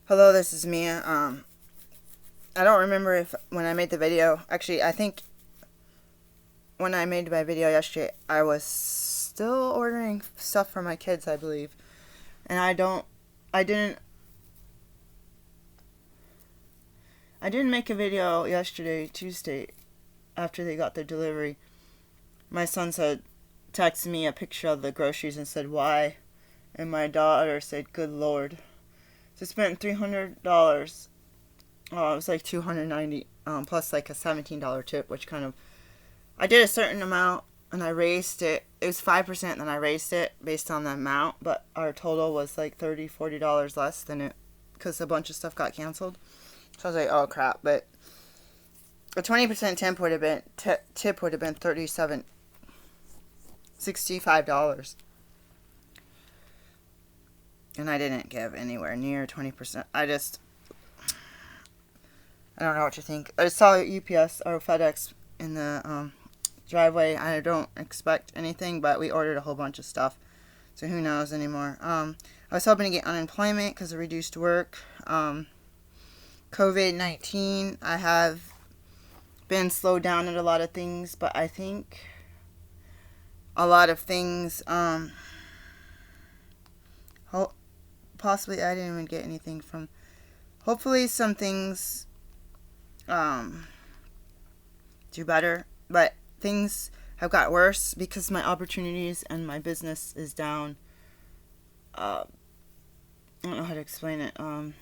Hello, this is Mia. I don't remember if when I made the video. Actually, I think when I made my video yesterday, I was still ordering stuff for my kids, I believe. And I didn't make a video yesterday, Tuesday, after they got their delivery. My son texted me a picture of the groceries and said, "Why?" And my daughter said, "Good Lord." So I spent $300. It was like $290, plus like a $17 tip, which kind of, I did a certain amount and I raised it. It was 5%, then I raised it based on the amount, but our total was like $30, $40 less than it because a bunch of stuff got canceled. So I was like, oh crap. But a 20% tip would have been $65. And I didn't give anywhere near 20%. I don't know what you think. I saw UPS or FedEx in the driveway. I don't expect anything, but we ordered a whole bunch of stuff. So who knows anymore. I was hoping to get unemployment because of reduced work. COVID-19, I have been slowed down at a lot of things, but I think a lot of things, possibly I didn't even get anything from, hopefully some things do better, but things have got worse because my opportunities and my business is down. I don't know how to explain it. My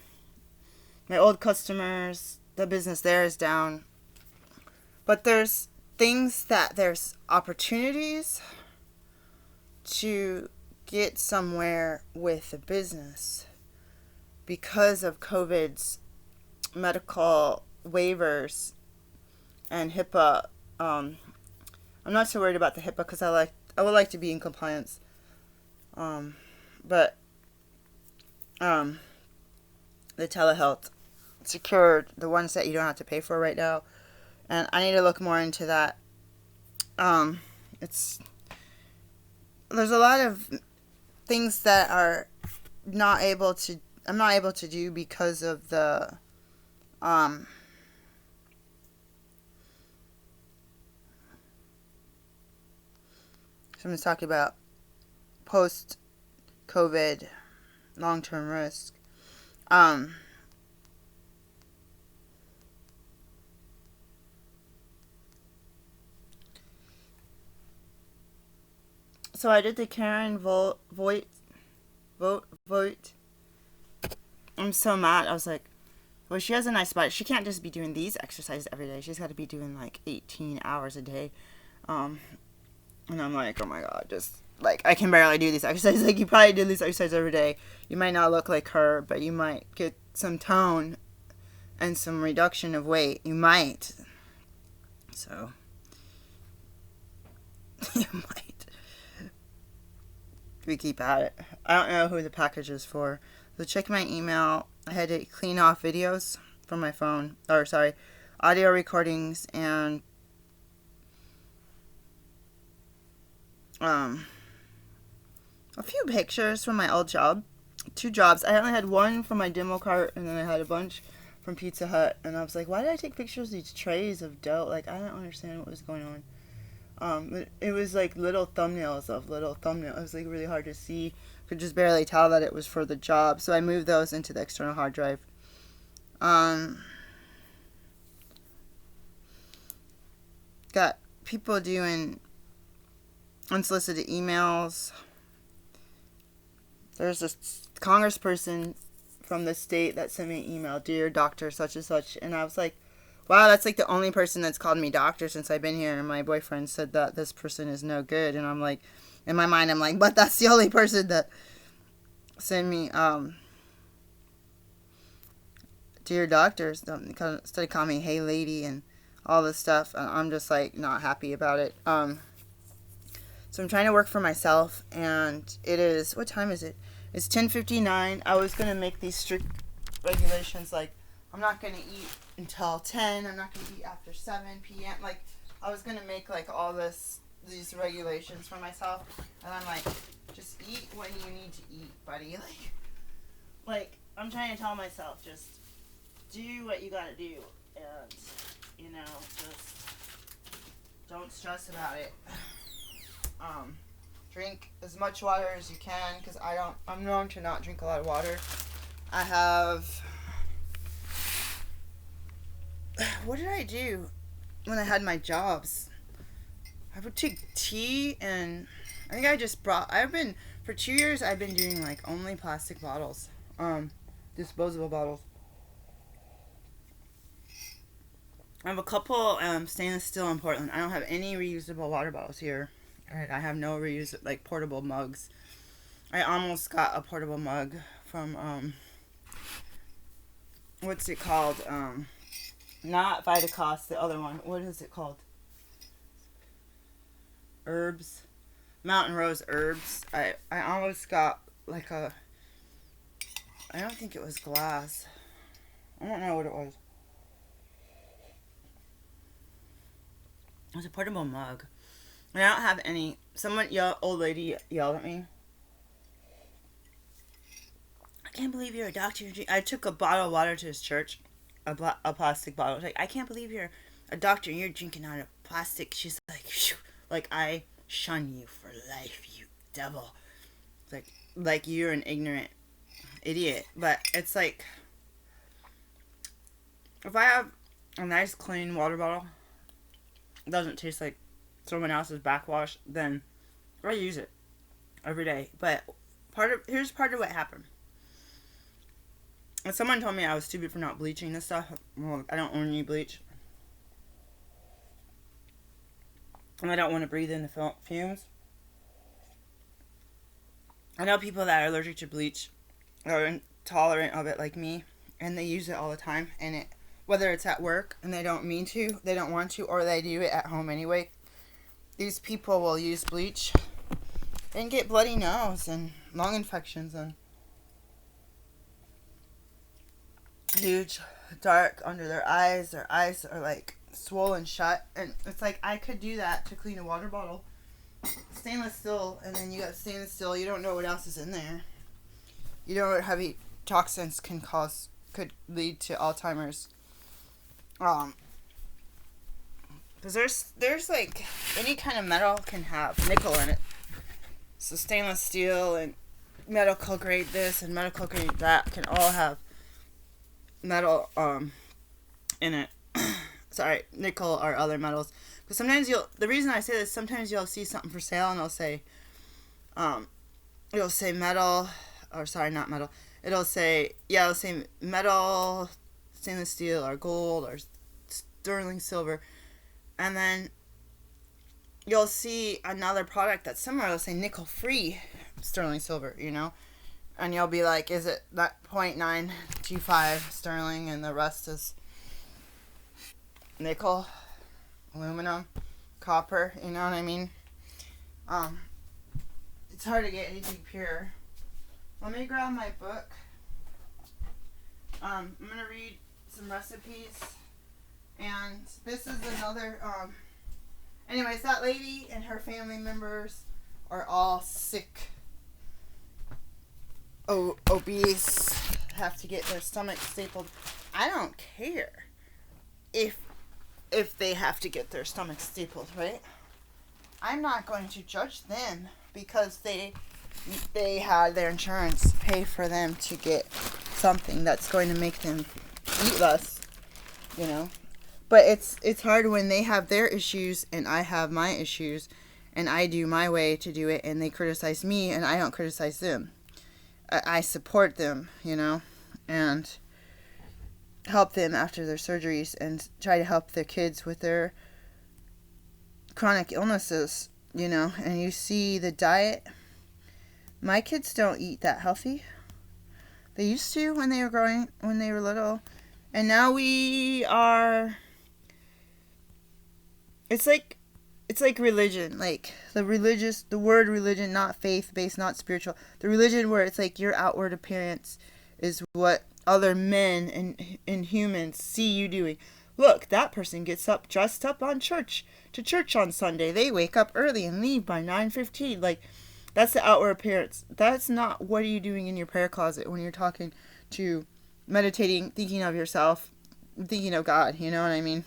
old customers, the business there is down, but there's opportunities to get somewhere with the business because of COVID's medical waivers and HIPAA. I'm not so worried about the HIPAA because I would like to be in compliance. But the telehealth secured, the ones that you don't have to pay for right now, and I need to look more into that. There's a lot of things that I'm not able to do because of the someone's talking about post-COVID long-term risk. So I did the Karen Vogt. I'm so mad. I was like, well, she has a nice body. She can't just be doing these exercises every day. She's got to be doing like 18 hours a day. And I'm like, oh my God, just like I can barely do these exercises. Like you probably do these exercises every day. You might not look like her, but you might get some tone and some reduction of weight. You might. So you might. We keep at it. I don't know who the package is for. So check my email. I had to clean off videos from my phone. Audio recordings and a few pictures from my old job. 2 jobs. I only had one from my demo cart, and then I had a bunch from Pizza Hut. And I was like, why did I take pictures of these trays of dough? Like, I don't understand what was going on. It was like little thumbnails. It was like really hard to see. Could just barely tell that it was for the job. So I moved those into the external hard drive. Got people doing unsolicited emails. There's this congressperson from the state that sent me an email, "Dear Doctor such and such," and I was like, wow, that's like the only person that's called me doctor since I've been here. And my boyfriend said that this person is no good. And I'm like, in my mind, I'm like, but that's the only person that sent me, dear doctor. Instead of calling me hey lady and all this stuff. I'm just like not happy about it. So I'm trying to work for myself. And it is, what time is it? It's 10:59. I was going to make these strict regulations like, I'm not going to eat until 10. I'm not going to eat after 7 p.m. Like, I was going to make, like, all these regulations for myself. And I'm like, just eat when you need to eat, buddy. Like, I'm trying to tell myself, just do what you gotta do, and just don't stress about it. Drink as much water as you can, because I'm known to not drink a lot of water. I have, what did I do when I had my jobs? I would take tea, and I think for 2 years, I've been doing like only plastic bottles, disposable bottles. I have a couple stainless steel in Portland. I don't have any reusable water bottles here. I have no portable mugs. I almost got a portable mug from, what's it called? Not Vitacost, the other one. What is it called? Herbs. Mountain Rose Herbs. I almost got I don't think it was glass. I don't know what it was. It was a portable mug. I don't have any. Old lady yelled at me. I can't believe you're a doctor. I took a bottle of water to his church, a plastic bottle. I was like, I can't believe you're a doctor and you're drinking out of plastic. She's like, phew. Like, I shun you for life, you devil. It's like you're an ignorant idiot. But it's like, if I have a nice clean water bottle, it doesn't taste like someone else's backwash, then I use it every day. But here's part of what happened. When someone told me I was stupid for not bleaching this stuff, well, I don't own any bleach. And I don't want to breathe in the fumes. I know people that are allergic to bleach are intolerant of it like me, and they use it all the time, and whether it's at work and they don't mean to, they don't want to, or they do it at home anyway, these people will use bleach and get bloody nose and lung infections and huge dark under their eyes. Their eyes are like swollen shut, and it's like, I could do that to clean a water bottle. Stainless steel, and then you got stainless steel, you don't know what else is in there. You know what heavy toxins could lead to Alzheimer's. Because there's like, any kind of metal can have nickel in it. So stainless steel and medical grade this and medical grade that can all have metal in it. Sorry, nickel or other metals. Because sometimes the reason I say this, sometimes you'll see something for sale and it'll say metal, or sorry, not metal. It'll say metal, stainless steel, or gold, or sterling silver. And then you'll see another product that's similar. It'll say nickel-free sterling silver, And you'll be like, is it that 0.925 sterling and the rest is nickel, aluminum, copper, you know what I mean? It's hard to get anything pure. Let me grab my book. I'm going to read some recipes. And this is another, anyways, that lady and her family members are all sick, obese, have to get their stomach stapled. I don't care if they have to get their stomach stapled, right? I'm not going to judge them because they had their insurance pay for them to get something that's going to make them eat less, But it's hard when they have their issues and I have my issues and I do my way to do it and they criticize me and I don't criticize them. I support them, and help them after their surgeries and try to help their kids with their chronic illnesses, and you see the diet. My kids don't eat that healthy. They used to when they were little, and now we are. It's like religion, like the word religion, not faith-based, not spiritual. The religion where it's like your outward appearance is what other men and humans see you doing. Look, that person gets up, dressed up to church on Sunday. They wake up early and leave by 9:15. Like, That's the outward appearance. That's not what are you doing in your prayer closet when you're talking to, meditating, thinking of yourself, thinking of God. You know what I mean?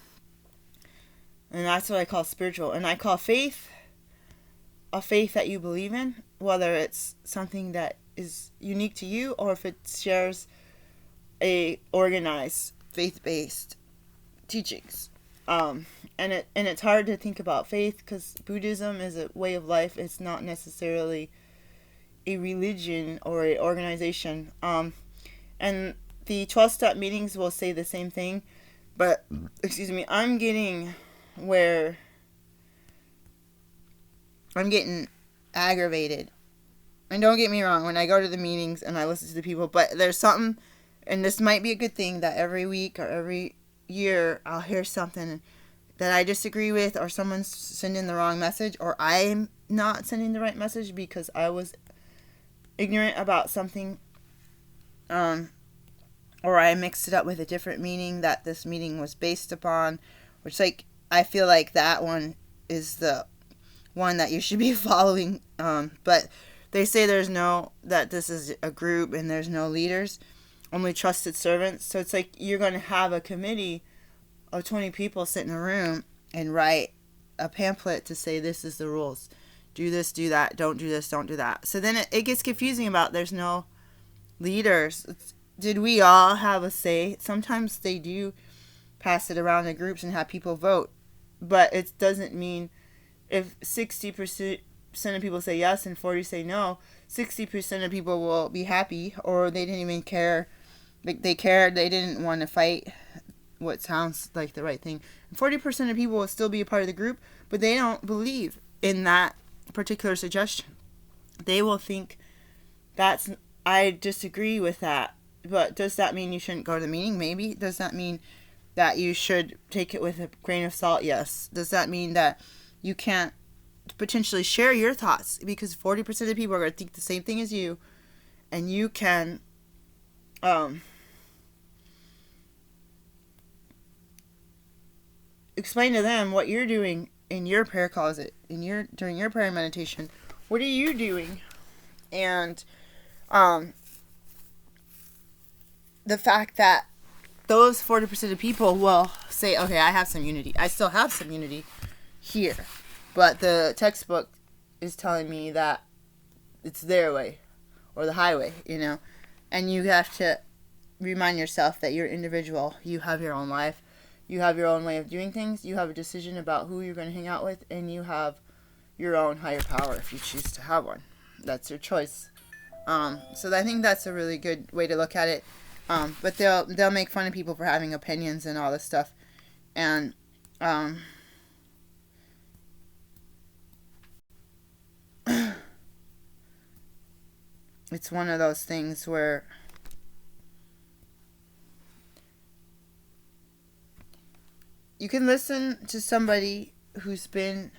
And that's what I call spiritual. And I call faith a faith that you believe in, whether it's something that is unique to you or if it shares a organized faith-based teachings. And it's hard to think about faith because Buddhism is a way of life. It's not necessarily a religion or a organization. And the 12-step meetings will say the same thing, but I'm getting where I'm getting aggravated. And don't get me wrong, when I go to the meetings and I listen to the people, but there's something, and this might be a good thing, that every week or every year I'll hear something that I disagree with, or someone's sending the wrong message, or I'm not sending the right message because I was ignorant about something, or I mixed it up with a different meaning that this meaning was based upon, which, like, I feel like that one is the one that you should be following, but they say that this is a group and there's no leaders, only trusted servants. So it's like you're going to have a committee of 20 people sit in a room and write a pamphlet to say this is the rules. Do this, do that, don't do this, don't do that. So then it gets confusing about there's no leaders. Did we all have a say? Sometimes they do pass it around in groups and have people vote, but it doesn't mean if 60% of people say yes and 40 say no, 60% of people will be happy, or they didn't even care. Like, they cared, they didn't want to fight what sounds like the right thing. And 40% of people will still be a part of the group, but they don't believe in that particular suggestion. They will think I disagree with that. But does that mean you shouldn't go to the meeting? Maybe. Does that mean that you should take it with a grain of salt? Yes. Does that mean that you can't potentially share your thoughts? Because 40% of the people are going to think the same thing as you, and you can explain to them what you're doing in your prayer closet, during your prayer meditation. What are you doing? And the fact that those 40% of people will say, okay, I have some unity. I still have some unity here. But the textbook is telling me that it's their way or the highway, And you have to remind yourself that you're an individual. You have your own life. You have your own way of doing things. You have a decision about who you're going to hang out with. And you have your own higher power if you choose to have one. That's your choice. So I think that's a really good way to look at it. But they'll make fun of people for having opinions and all this stuff. And it's one of those things where you can listen to somebody who's been,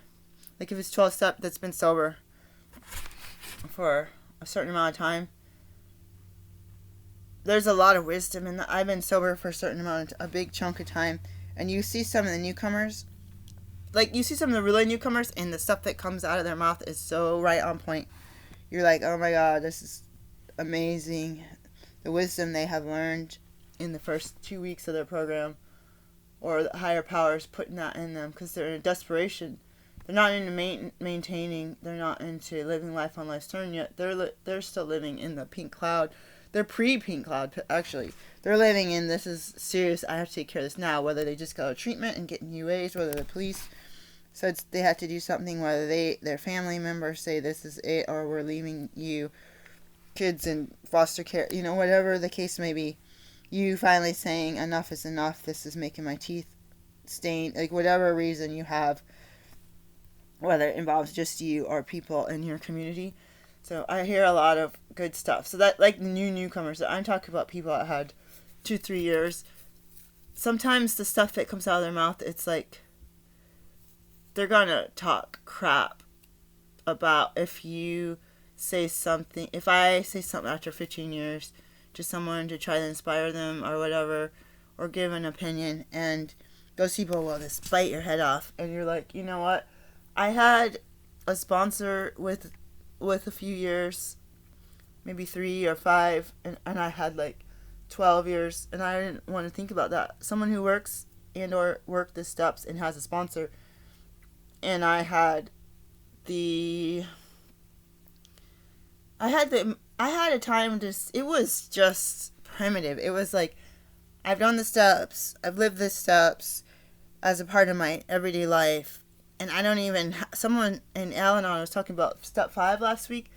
like if it's 12-step, that's been sober for a certain amount of time. There's a lot of wisdom in that. I've been sober for a big chunk of time, and you see some of the newcomers, like you see some of the really newcomers, and the stuff that comes out of their mouth is so right on point. You're like, oh my God, this is amazing. The wisdom they have learned in the first 2 weeks of their program, or the higher powers putting that in them because they're in a desperation. They're not into maintaining. They're not into living life on life's turn yet. They're still living in the pink cloud. They're pre-pink cloud, actually. They're living in, this is serious, I have to take care of this now. Whether they just go to treatment and get UAs, whether the police said they have to do something, whether their family members say this is it, or we're leaving you kids in foster care, whatever the case may be. You finally saying, enough is enough, this is making my teeth stain, like whatever reason you have, whether it involves just you or people in your community. So I hear a lot of good stuff. So that, like newcomers, I'm talking about people that had 2-3 years. Sometimes the stuff that comes out of their mouth, it's like they're gonna talk crap about if you say something. If I say something after 15 years to someone to try to inspire them or whatever, or give an opinion, and those people will just bite your head off, and you're like, you know what? I had a sponsor with with a few years, maybe 3 or 5, and I had like 12 years, and I didn't want to think about that. Someone who works and or worked the steps and has a sponsor, and I had a time just, it was just primitive. It was like, I've done the steps, I've lived the steps as a part of my everyday life, and I don't even, someone in Alanon was talking about step 5 last week.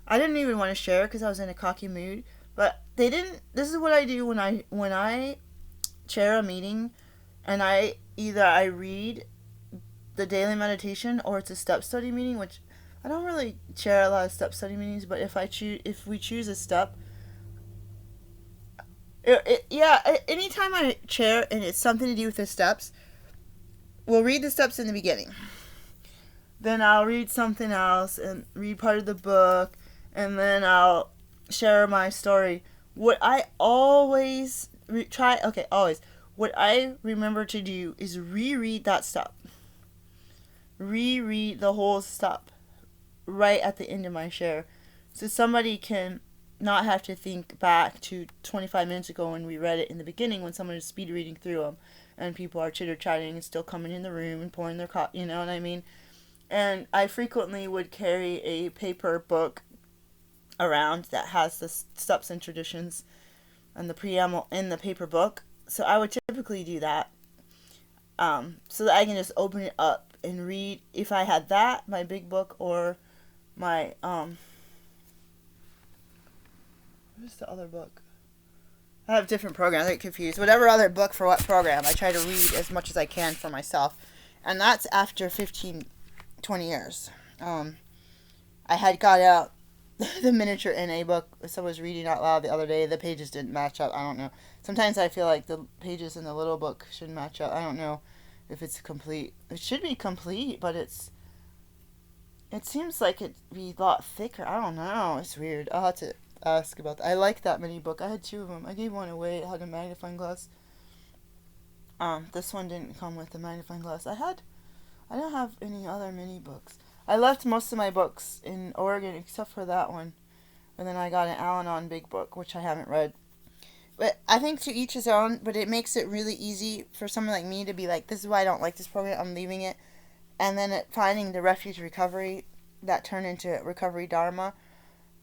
I didn't even want to share because I was in a cocky mood, but they didn't. This is what I do when I chair a meeting, and I read the daily meditation, or it's a step study meeting, which I don't really chair a lot of step study meetings, but if we choose a step, anytime I chair and it's something to do with the steps, we'll read the steps in the beginning. Then I'll read something else and read part of the book, and then I'll share my story. What I always what I remember to do is reread that step. Reread the whole step right at the end of my share, so somebody can not have to think back to 25 minutes ago when we read it in the beginning, when someone is speed reading through them and people are chitter-chatting and still coming in the room and pouring their coffee, you know what I mean? And I frequently would carry a paper book around that has the steps and traditions and the preamble in the paper book. So I would typically do that, so that I can just open it up and read, if I had that, my big book, or my, what's the other book? I have different programs. I get confused. Whatever other book for what program, I try to read as much as I can for myself. And that's after 15, 20 years. I had got out the miniature NA book. Someone was reading out loud the other day. The pages didn't match up. I don't know. Sometimes I feel like the pages in the little book should match up. I don't know if it's complete. It should be complete, but it seems like it'd be a lot thicker. I don't know. It's weird. I'll have to ask about that. I like that mini book. I had 2 of them. I gave one away. It had a magnifying glass. This one didn't come with a magnifying glass. I don't have any other mini books. I left most of my books in Oregon except for that one. And then I got an Alanon big book, which I haven't read. But I think to each his own, but it makes it really easy for someone like me to be like, this is why I don't like this program, I'm leaving it. And then finding the refuge recovery, that turned into recovery dharma.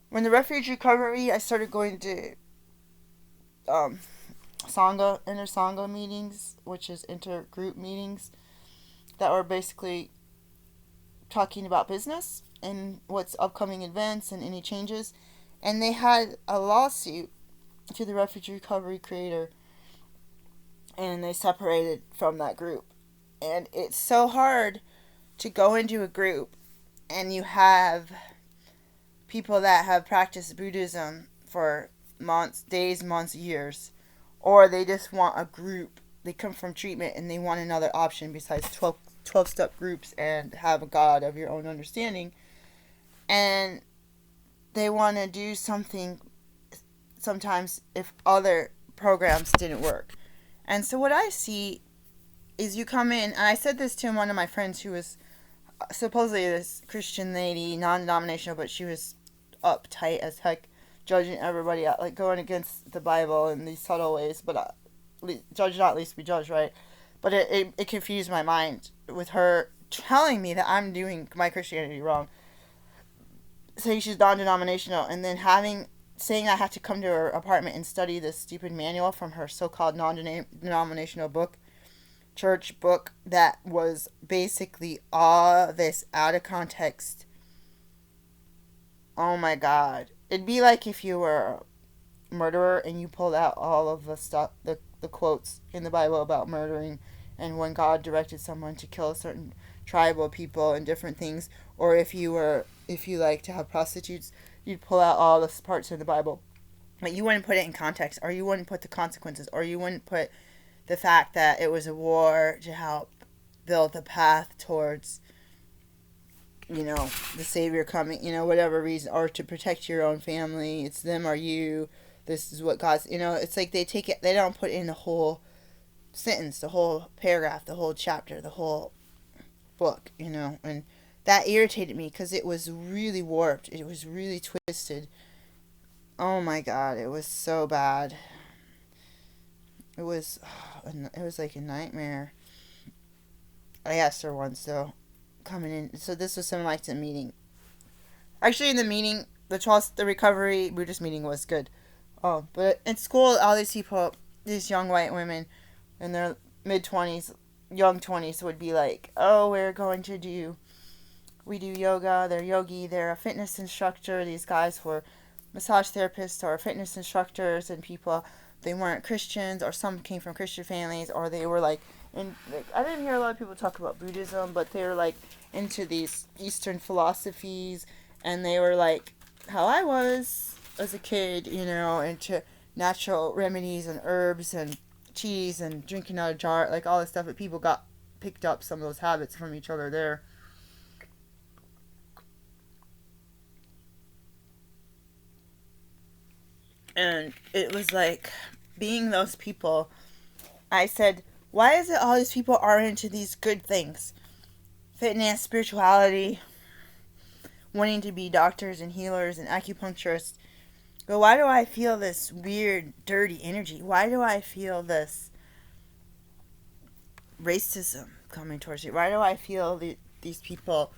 When the refuge recovery, I started going to inner Sangha meetings, which is intergroup meetings, that were basically talking about business and what's upcoming events and any changes. And they had a lawsuit to the refuge recovery creator, and they separated from that group. And it's so hard to go into a group and you have people that have practiced Buddhism for days, months, years, or they just want a group. They come from treatment and they want another option besides 12-step groups and have a God of your own understanding. And they want to do something sometimes if other programs didn't work. And so what I see is you come in, and I said this to one of my friends who was supposedly this Christian lady, non-denominational, but she was uptight as heck, judging everybody out, like going against the Bible in these subtle ways, but judge not, least be judged, right? But it confused my mind with her telling me that I'm doing my Christianity wrong, saying she's non-denominational, and then saying I have to come to her apartment and study this stupid manual from her so-called non-denominational book, church book, that was basically all this out of context. Oh my God. It'd be like if you were a murderer and you pulled out all of the stuff, the quotes in the Bible about murdering, and when God directed someone to kill a certain tribal people and different things, or if you like to have prostitutes, you'd pull out all the parts in the Bible, but you wouldn't put it in context, or you wouldn't put the consequences, or you wouldn't put the fact that it was a war to help build the path towards, the Savior coming, whatever reason, or to protect your own family. It's them or you. This is what God's, it's like they take it, they don't put in the whole sentence, the whole paragraph, the whole chapter, the whole book, and that irritated me because it was really warped. It was really twisted. Oh my god, it was so bad. It was like a nightmare. I asked her once though, coming in. So this was something like the meeting. Actually, in the meeting, the recovery Buddhist meeting was good. Oh, but in school, all these people, these young white women, in their mid-20s, young 20s, would be like, "Oh, we do yoga. They're yogi. They're a fitness instructor. These guys were massage therapists or fitness instructors, and people, they weren't Christians, or some came from Christian families, or they were like." And like, I didn't hear a lot of people talk about Buddhism, but they were like into these Eastern philosophies, and they were like how I was as a kid, into natural remedies and herbs and cheese and drinking out of jar, like all this stuff. That people got picked up some of those habits from each other there. And it was like being those people. I said, why is it all these people are into these good things? Fitness, spirituality, wanting to be doctors and healers and acupuncturists. But why do I feel this weird, dirty energy? Why do I feel this racism coming towards me? Why do I feel these people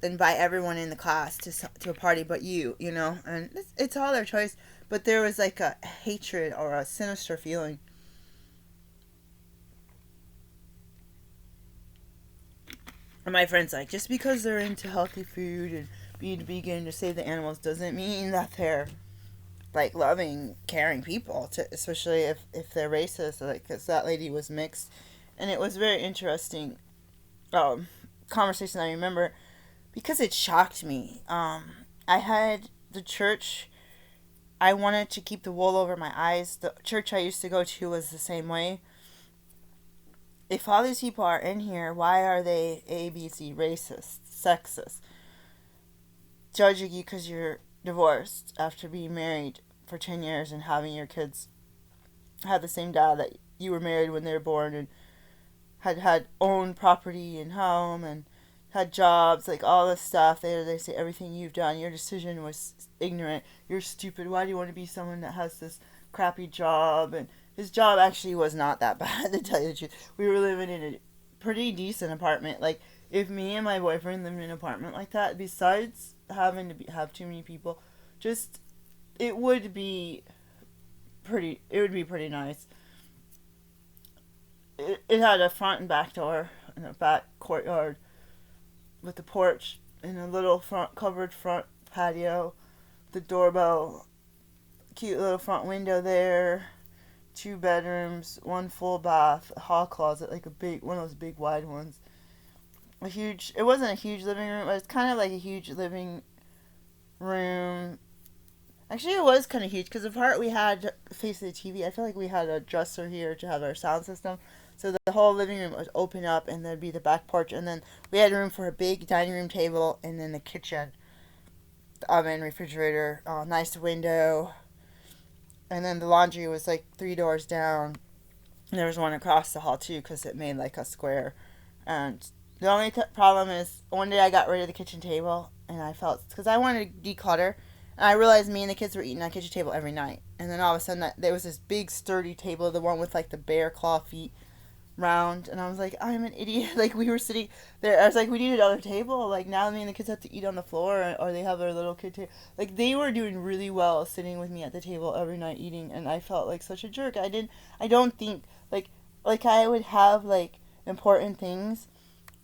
invite everyone in the class to a party but you? And it's all their choice. But there was like a hatred or a sinister feeling. And my friend's like, just because they're into healthy food and being vegan to save the animals doesn't mean that they're like loving, caring people, especially if they're racist. Like, because that lady was mixed. And it was very interesting conversation I remember because it shocked me. I had the church, I wanted to keep the wool over my eyes. The church I used to go to was the same way. If all these people are in here, why are they ABC, racist, sexist, judging you because you're divorced after being married for 10 years and having your kids have the same dad that you were married when they were born, and had owned property and home and had jobs, like all this stuff. They say everything you've done, your decision was ignorant, you're stupid, why do you want to be someone that has this crappy job? And his job actually was not that bad, to tell you the truth. We were living in a pretty decent apartment. Like, if me and my boyfriend lived in an apartment like that, besides having to have too many people, just it would be pretty nice. It had a front and back door and a back courtyard with a porch and a little covered front patio, the doorbell, cute little front window there, 2 bedrooms, 1 full bath, a hall closet, like one of those big wide ones. It wasn't a huge living room, but it's kind of like a huge living room. Actually, it was kind of huge because the part we had facing the TV, I feel like we had a dresser here to have our sound system. So the whole living room was open up, and there'd be the back porch, and then we had room for a big dining room table, and then the kitchen, the oven, refrigerator, nice window, and then the laundry was like 3 doors down. And there was one across the hall too, because it made like a square. And the only problem is, one day I got rid of the kitchen table, and I felt, because I wanted to declutter, and I realized me and the kids were eating on the kitchen table every night. And then all of a sudden, there was this big sturdy table, the one with like the bear claw feet, round, and I was like, I'm an idiot. Like, we were sitting there, I was like, we need another table. Like, now me and the kids have to eat on the floor, or they have their little kid table. Like, they were doing really well sitting with me at the table every night eating, and I felt like such a jerk. I don't think, like I would have, like, important things,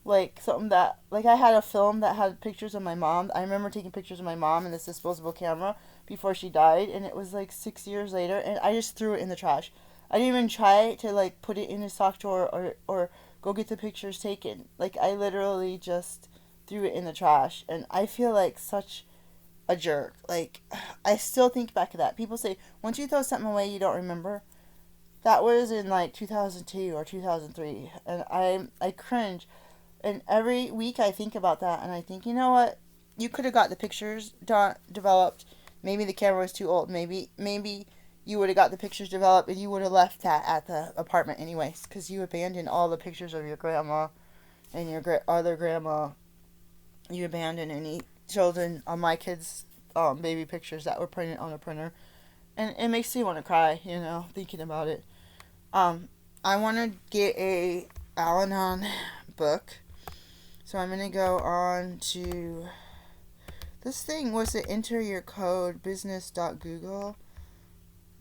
like something that, like, I had a film that had pictures of my mom. I remember taking pictures of my mom in this disposable camera before she died, and it was like 6 years later, and I just threw it in the trash. I didn't even try to, like, put it in a sock drawer or go get the pictures taken. Like, I literally just threw it in the trash. And I feel like such a jerk. Like, I still think back to that. People say, once you throw something away, you don't remember. That was in, like, 2002 or 2003. And I cringe. And every week I think about that. And I think, you know what? You could have got the pictures developed. Maybe the camera was too old. Maybe you would have got the pictures developed, and you would have left that at the apartment anyways, because you abandoned all the pictures of your grandma and your other grandma you abandon any children on my kids' baby pictures that were printed on a printer. And it makes me want to cry, thinking about it. I want to get a Alanon book. So I'm going to go on to... This thing was to enter your code, business.google.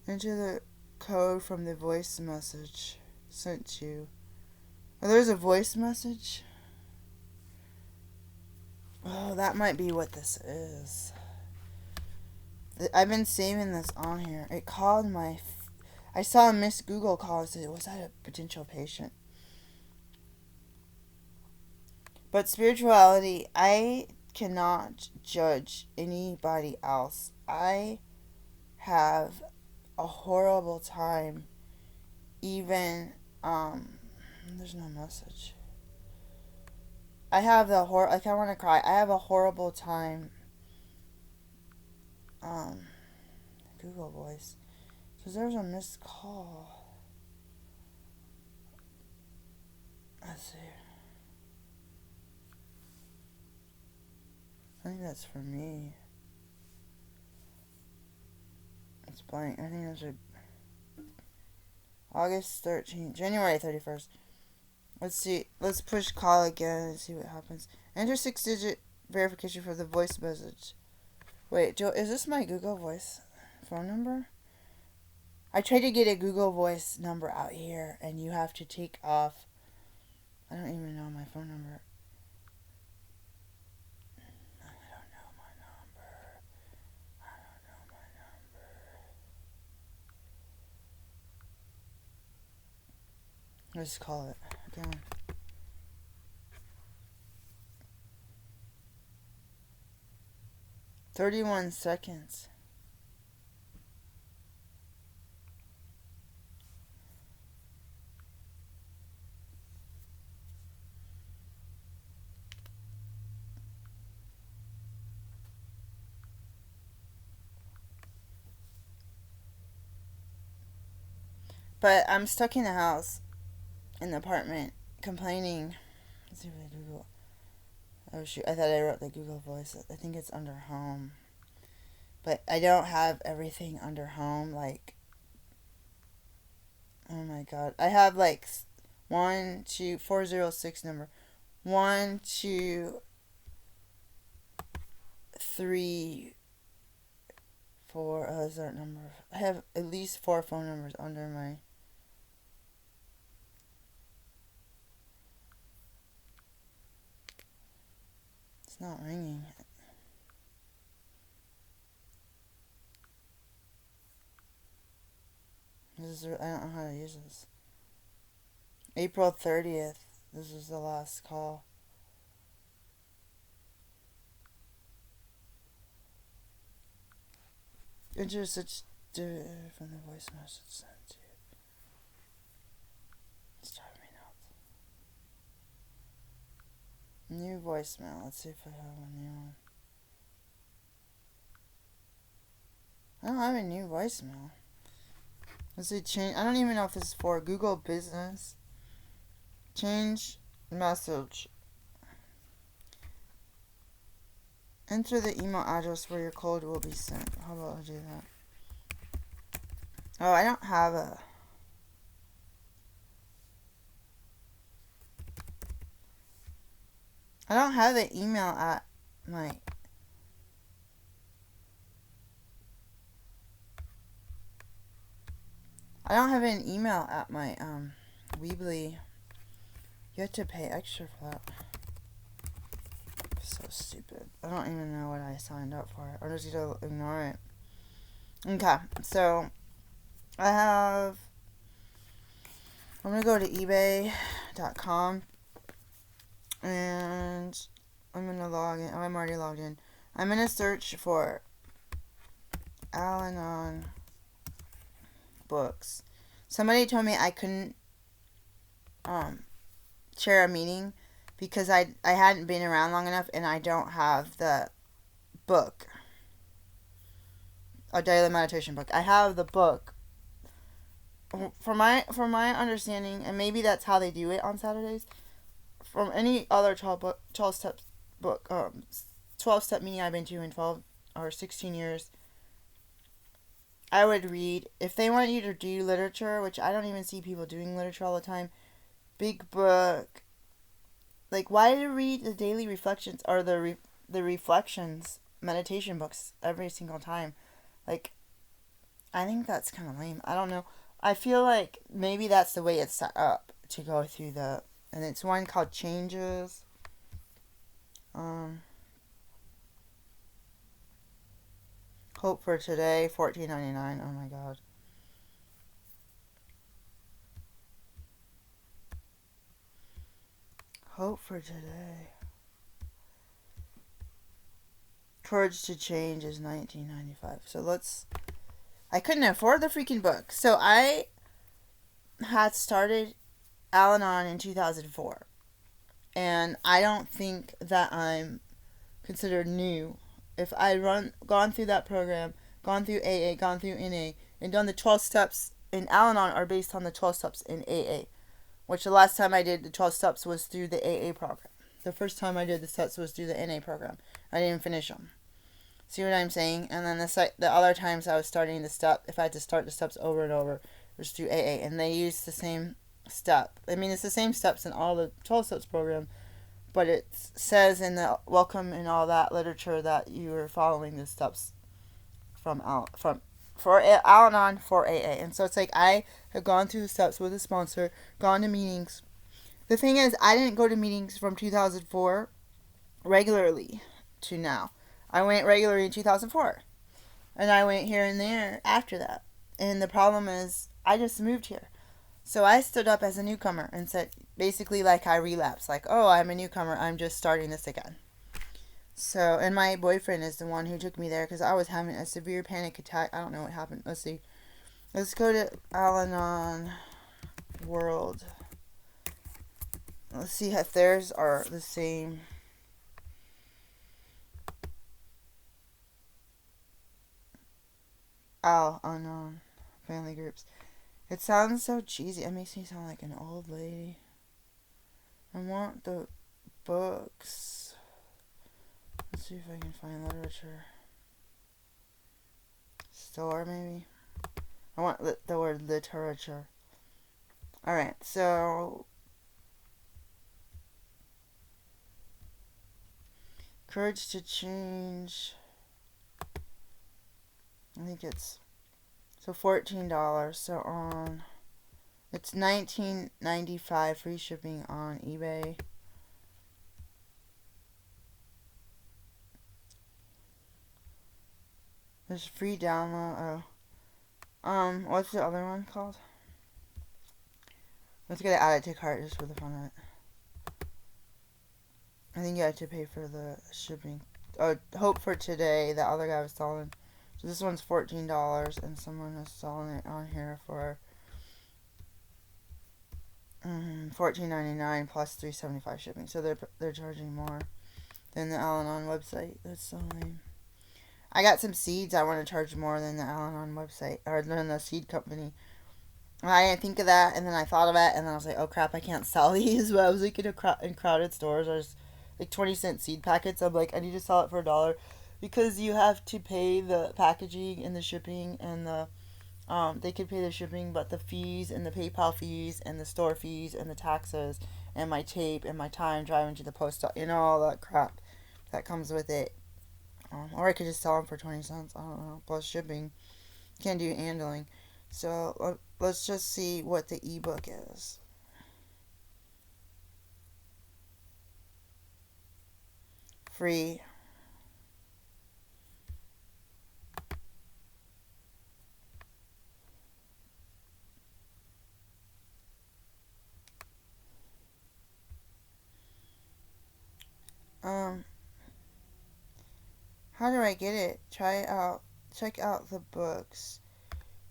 Enter the code from the voice message sent you. Oh, there's a voice message? Oh, that might be what this is. I've been saving this on here. It called my... I saw a Miss Google call and said, was that a potential patient? But spirituality, I cannot judge anybody else. I have a horrible time even, there's no message. I have the I want to cry. I have a horrible time, Google Voice. Because there's a missed call. Let's see. I think that's for me. It's blank. I think there's a... August 13th. January 31st. Let's see. Let's push call again and see what happens. Enter 6-digit verification for the voice message. Wait, Joe, is this my Google Voice phone number? I tried to get a Google Voice number out here, and you have to take off... I don't even know my phone number. Let's call it again. $31. But I'm stuck in the house, in the apartment, complaining. Let's see if I Google. Oh shoot, I thought I wrote the Google Voice. I think it's under home. But I don't have everything under home, like... Oh my god. I have like 406 number. 1, 2, 3, 4. Oh, is that number? I have at least 4 phone numbers under my... It's not ringing. I don't know how to use this. April 30th. This is the last call. Enter such from the voice message sent to you. It's driving me nuts. New voicemail. Let's see if I have a new one. I don't have a new voicemail. Let's see, change. I don't even know if this is for Google Business. Change message. Enter the email address where your code will be sent. How about I do that? Oh, I don't have a... I don't have an email at my... I don't have an email at my, Weebly. You have to pay extra for that. So stupid. I don't even know what I signed up for. I'm just gonna ignore it. Okay, so I'm gonna go to ebay.com and I'm gonna log in. Oh, I'm already logged in. I'm gonna search for Alanon books. Somebody told me I couldn't share a meeting because I hadn't been around long enough and I don't have the book, a daily meditation book. I have the book. From my understanding, and maybe that's how they do it on Saturdays. From any other 12 steps book, 12-step meeting I've been to in 12 or 16 years, I would read, if they want you to do literature, which I don't even see people doing literature all the time, big book. Like, why to read the daily reflections or the reflections meditation books every single time? Like, I think that's kind of lame. I don't know. I feel like maybe that's the way it's set up to go through and it's one called Changes. Hope for Today, $14.99. Oh my god. Hope for Today. Courage to Change is $19.95. So I couldn't afford the freaking book. So I had started Alanon in 2004. And I don't think that I'm considered new. If I'd gone through that program, gone through AA, gone through NA, and done the 12 steps in Alanon are based on the 12 steps in AA. Which the last time I did the 12 steps was through the AA program. The first time I did the steps was through the NA program. I didn't finish them. See what I'm saying? And then the other times I was starting the step, if I had to start the steps over and over, it was through AA. And they used the same step. I mean, it's the same steps in all the 12 steps program, but it says in the welcome and all that literature that you are following the steps for Al-Anon for AA. And so it's like I have gone through the steps with a sponsor, gone to meetings. The thing is, I didn't go to meetings from 2004 regularly to now. I went regularly in 2004. And I went here and there after that. And the problem is, I just moved here. So I stood up as a newcomer and said, basically like I relapsed. Like, oh, I'm a newcomer. I'm just starting this again. So, and my boyfriend is the one who took me there because I was having a severe panic attack. I don't know what happened. Let's see. Let's go to Al-Anon World. Let's see if theirs are the same. Al-Anon family groups. It sounds so cheesy. It makes me sound like an old lady. I want the books. Let's see if I can find literature. Store, maybe? I want the word literature. Alright, so Courage to Change. I think it's so $14. So it's $19.95 free shipping on eBay. There's free download. What's the other one called? Let's get it added to cart just for the fun of it. I think you had to pay for the shipping. Oh, Hope for Today. The other guy was selling. So this one's $14, and someone was selling it on here for $14.99 plus $3.75 shipping. So they're charging more than the Al-Anon website. That's so lame. I got some seeds. I want to charge more than the Al-Anon website or than the seed company. I didn't think of that, and then I thought of it, and then I was like, oh crap, I can't sell these. But I was like in crowded stores, there's like 20-cent seed packets. I'm like, I need to sell it for $1 because you have to pay the packaging and the shipping and the they could pay the shipping, but the fees and the PayPal fees and the store fees and the taxes and my tape and my time driving to the post office, all that crap that comes with it. Or I could just sell them for 20 cents. I don't know. Plus shipping. Can't do handling. So let's just see what the ebook is. Free. How do I get it? Try it out. Check out the books.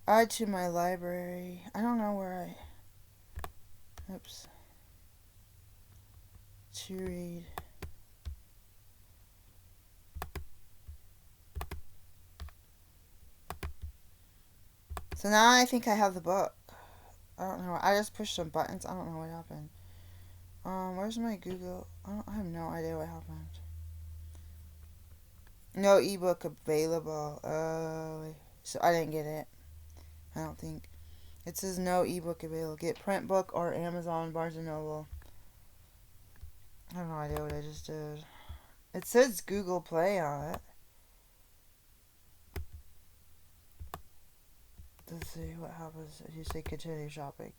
Add to my library. I don't know where oops. To read. So now I think I have the book. I don't know. I just pushed some buttons. I don't know what happened. Where's my Google? I have no idea what happened. No ebook available. So I didn't get it. I don't think. It says no ebook available. Get print book or Amazon, Barnes and Noble. I have no idea what I just did. It says Google Play on it. Let's see what happens if you say continue shopping.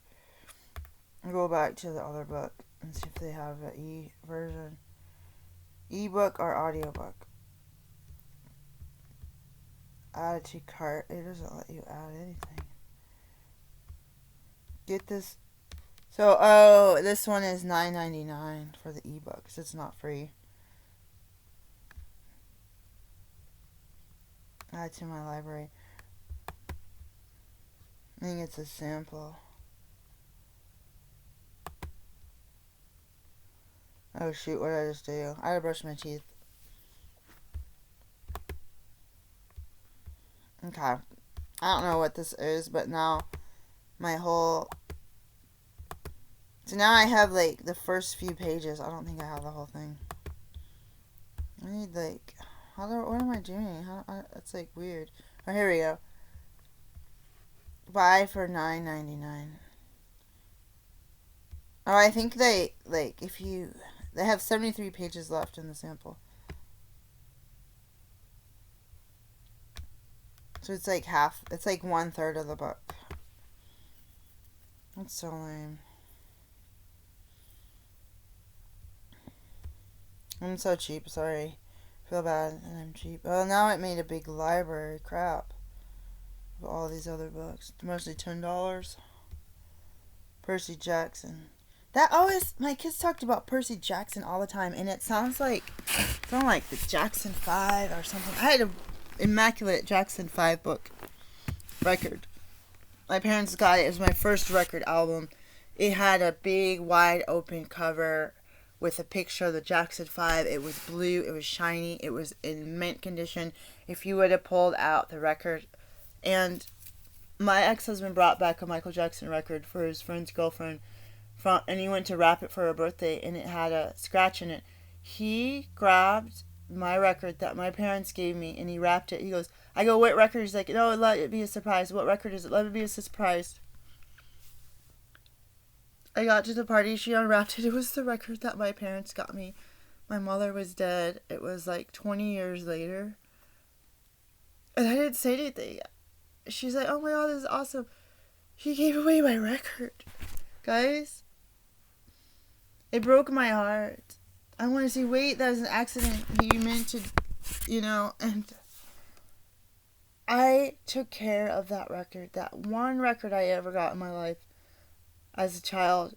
I'll go back to the other book and see if they have an e-version. Ebook or audiobook. Add to cart. It doesn't let you add anything. Get this. So, this one is $9.99 for the ebooks. It's not free. Add to my library. I think it's a sample. Oh shoot, what did I just do? I gotta brush my teeth. Okay. I don't know what this is, but now my whole... So now I have like the first few pages. I don't think I have the whole thing. I need like... what am I doing? It's like weird. Oh, here we go. Buy for $9.99. Oh, I think they, like, if you... They have 73 pages left in the sample. So it's like half... It's like 1/3 of the book. That's so lame. I'm so cheap, sorry. Feel bad that I'm cheap. Well, now it made a big library. Crap. Of all these other books. Mostly $10. Percy Jackson. That always... My kids talked about Percy Jackson all the time, and it sounds like... the Jackson 5 or something. I had an immaculate Jackson 5 book. Record. My parents got it. It was my first record album. It had a big, wide open cover with a picture of the Jackson 5. It was blue. It was shiny. It was in mint condition. If you would have pulled out the record. And my ex-husband brought back a Michael Jackson record for his friend's girlfriend. And he went to wrap it for her birthday, and it had a scratch in it. He grabbed my record that my parents gave me, and he wrapped it. He goes, I go, what record? He's like, no, let it be a surprise. What record is it? Let it be a surprise. I got to the party. She unwrapped it. It was the record that my parents got me. My mother was dead. It was like 20 years later. And I didn't say anything. She's like, oh my God, this is awesome. He gave away my record. Guys, it broke my heart. I want to say, wait, that was an accident. He meant to, and I took care of that record. That one record I ever got in my life as a child.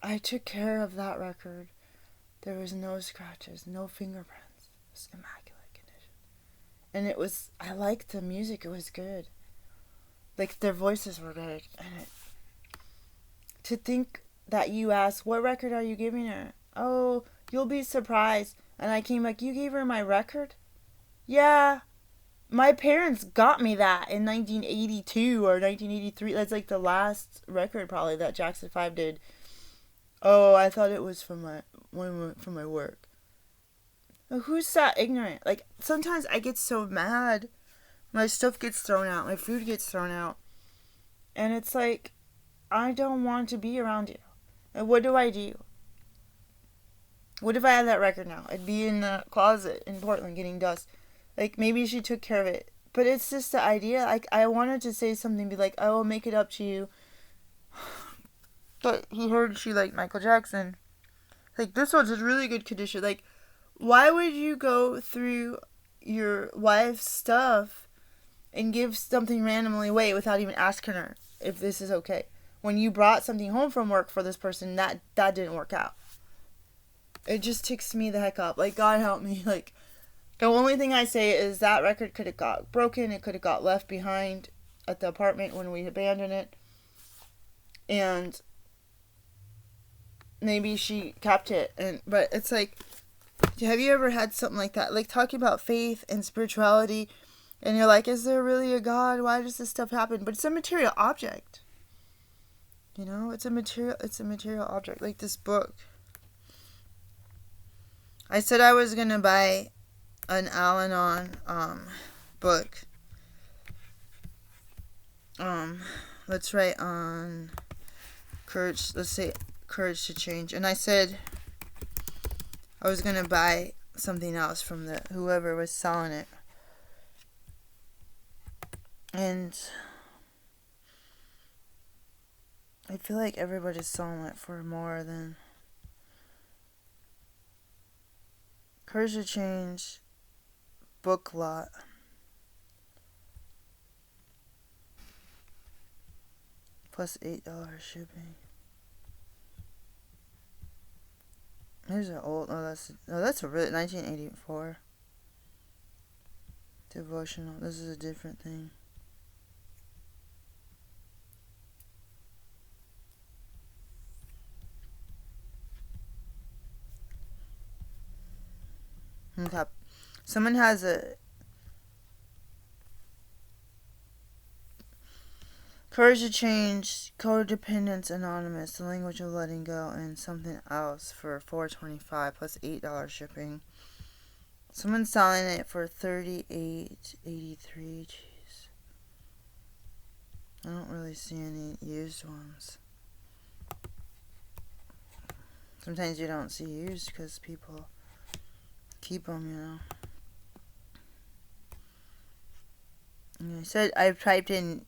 I took care of that record. There was no scratches, no fingerprints. It was immaculate condition. And I liked the music. It was good. Like, their voices were good. And to think that you asked, what record are you giving her? Oh, you'll be surprised. And I came like, you gave her my record? Yeah. My parents got me that in 1982 or 1983. That's like the last record probably that Jackson 5 did. Oh, I thought it was from my work. Who's that ignorant? Like, sometimes I get so mad. My stuff gets thrown out. My food gets thrown out. And it's like, I don't want to be around you. And what do I do? What if I had that record now? I'd be in the closet in Portland getting dust. Like, maybe she took care of it. But it's just the idea. Like, I wanted to say something, be like, I will make it up to you. But he heard she liked Michael Jackson. Like, this one's in really good condition. Like, why would you go through your wife's stuff and give something randomly away without even asking her if this is okay? When you brought something home from work for this person, that didn't work out. It just ticks me the heck up. Like, God help me. Like, the only thing I say is that record could have got broken. It could have got left behind at the apartment when we abandoned it. And maybe she kept it. But it's like, have you ever had something like that? Like, talking about faith and spirituality. And you're like, is there really a God? Why does this stuff happen? But it's a material object. It's a material object. Like this book. I said I was going to buy an Alanon book. Let's write on courage. Let's say courage to change. And I said I was gonna buy something else from the whoever was selling it. And I feel like everybody's selling it for more than Courage to Change book lot. Plus $8 shipping. Here's an old. That's a really 1984 devotional. This is a different thing. Okay. Someone has a Courage to Change, Codependence Anonymous, The Language of Letting Go, and something else for $4.25 plus $8 shipping. Someone's selling it for $38.83. Jeez. I don't really see any used ones. Sometimes you don't see used because people keep them, you know. And I said I've typed in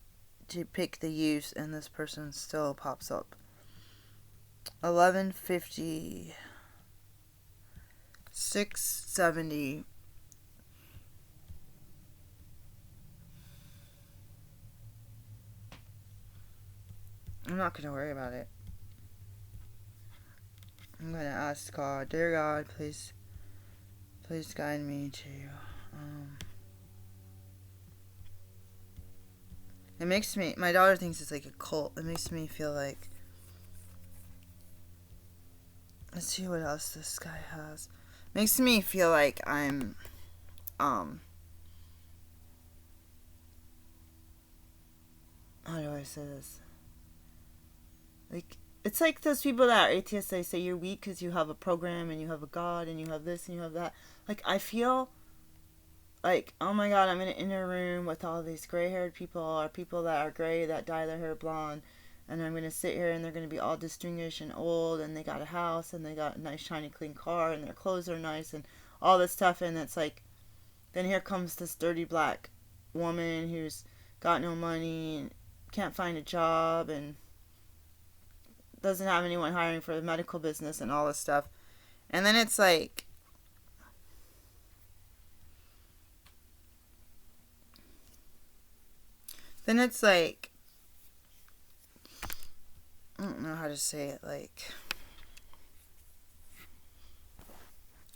to pick the use, and this person still pops up. 1150, 670. I'm not gonna worry about it. I'm gonna ask God, dear God, please guide me to. It makes me. My daughter thinks it's like a cult. It makes me feel like. Let's see what else this guy has. Makes me feel like I'm. How do I say this? Like, it's like those people that are atheists. They say you're weak because you have a program and you have a God and you have this and you have that. Like, I feel like, oh my God, I'm in an inner room with all these gray-haired people, or people that are gray that dye their hair blonde, and I'm going to sit here and they're going to be all distinguished and old, and they got a house and they got a nice shiny clean car and their clothes are nice and all this stuff, and it's like, then here comes this dirty black woman who's got no money and can't find a job and doesn't have anyone hiring for the medical business and all this stuff. And then it's like, I don't know how to say it, like,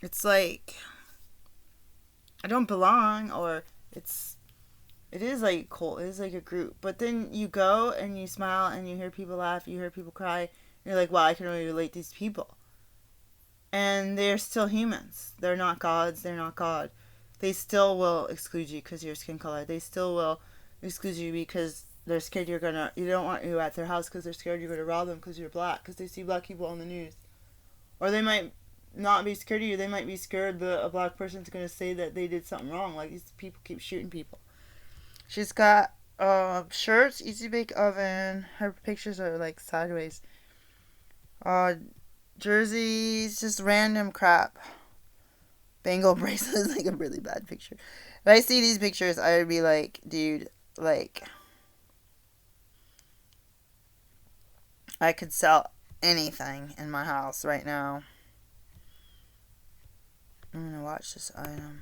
it's like, I don't belong, or it is like a cult, it is like a group, but then you go and you smile and you hear people laugh, you hear people cry, and you're like, wow, I can really relate to these people. And they're still humans. They're not gods, they're not God. They still will exclude you because of your skin color. They still will exclude you because they're scared you don't want you at their house because they're scared you're going to rob them because you're black, because they see black people on the news. Or they might not be scared of you, they might be scared that a black person's going to say that they did something wrong, like these people keep shooting people. She's got shirts, Easy Bake Oven, her pictures are like sideways. Jerseys, just random crap. Bangle bracelets, like a really bad picture. If I see these pictures, I would be like, dude, like, I could sell anything in my house right now. I'm gonna watch this item.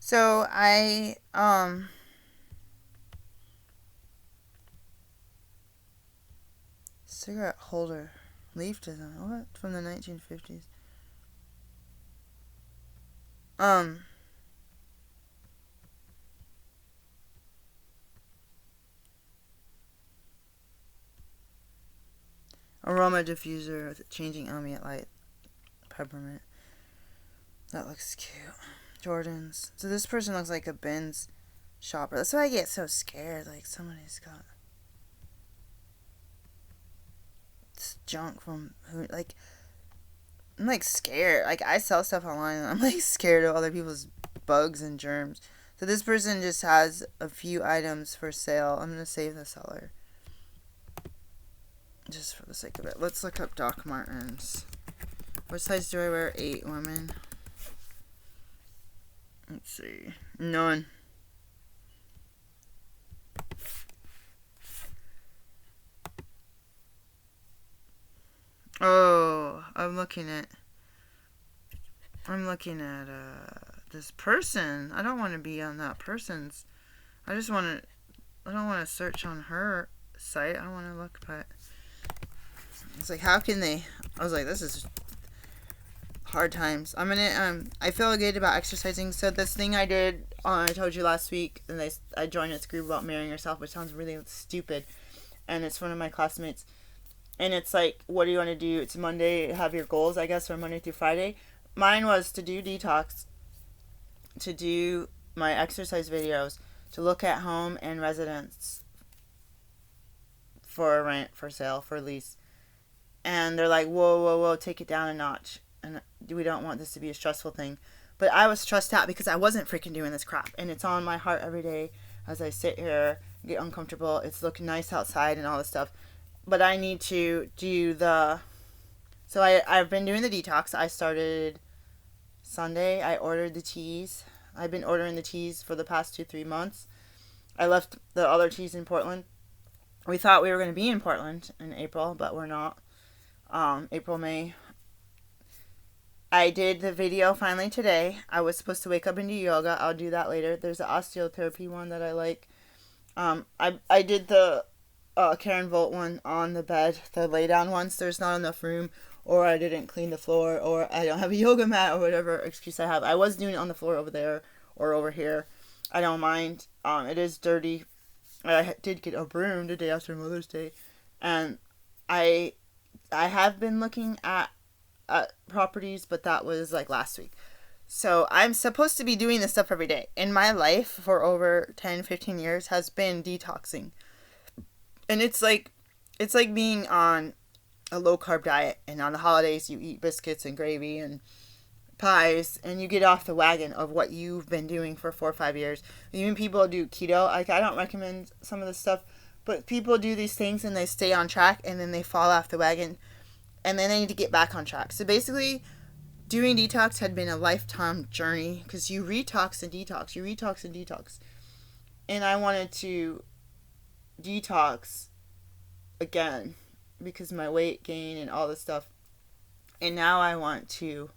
So I cigarette holder, leaf design. What? From the 1950s. Aroma diffuser with a changing ambient light. Peppermint. That looks cute. Jordans. So this person looks like a Benz shopper. That's why I get so scared. Like, somebody's got this junk from who, like, I'm, like, scared. Like, I sell stuff online, and I'm, like, scared of other people's bugs and germs. So this person just has a few items for sale. I'm going to save the seller, just for the sake of it. Let's look up Doc Martens. What size do I wear? 8, women. Let's see. None. Oh, I'm looking at this person. I don't want to be on that person's. I don't want to search on her site. I want to look, but it's like, how can they? I was like, this is hard times. I feel good about exercising. So this thing I did, I told you last week, and I joined this group about marrying yourself, which sounds really stupid, and it's one of my classmates. And it's like, what do you want to do? It's Monday, have your goals, I guess, for Monday through Friday. Mine was to do detox, to do my exercise videos, to look at home and residence for rent, for sale, for lease. And they're like, whoa, take it down a notch. And we don't want this to be a stressful thing. But I was stressed out because I wasn't freaking doing this crap. And it's on my heart every day as I sit here, get uncomfortable. It's looking nice outside and all this stuff. But I need to do so I've been doing the detox. I started Sunday. I ordered the teas. I've been ordering the teas for the past 2-3 months. I left the other teas in Portland. We thought we were going to be in Portland in April, but we're not. April, May. I did the video finally today. I was supposed to wake up and do yoga. I'll do that later. There's an osteotherapy one that I like. I did the Karen Volt one on the bed, the lay down ones. There's not enough room, or I didn't clean the floor, or I don't have a yoga mat, or whatever excuse I have. I was doing it on the floor over there or over here. I don't mind. It is dirty. I did get a broom the day after Mother's Day, and I have been looking at properties, but that was like last week. So I'm supposed to be doing this stuff every day. And my life for over 10-15 years has been detoxing. And it's like being on a low carb diet, and on the holidays you eat biscuits and gravy and pies, and you get off the wagon of what you've been doing for 4 or 5 years. Even people do keto. Like, I don't recommend some of this stuff, but people do these things and they stay on track, and then they fall off the wagon, and then they need to get back on track. So basically, doing detox had been a lifetime journey, because you retox and detox. And I wanted to detox again because my weight gain and all this stuff. And now I want to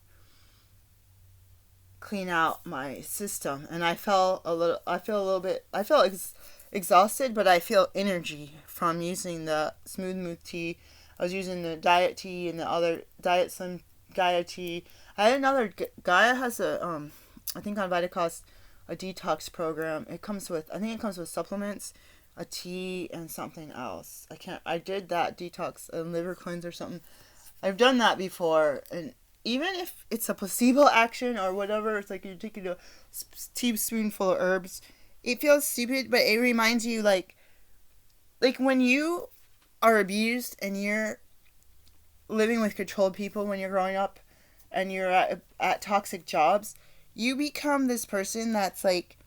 clean out my system. And I feel exhausted, but I feel energy from using the Smooth Move tea. I was using the diet tea and the other Diet Slim Gaia tea. I had another, Gaia has a I think on Vitacost, a detox program. I think it comes with supplements, a tea, and something else. I did that detox, a liver cleanse or something. I've done that before, and even if it's a placebo action or whatever, it's like you're taking a teaspoonful of herbs, it feels stupid, but it reminds you, like when you are abused and you're living with controlled people when you're growing up, and you're at toxic jobs, you become this person that's like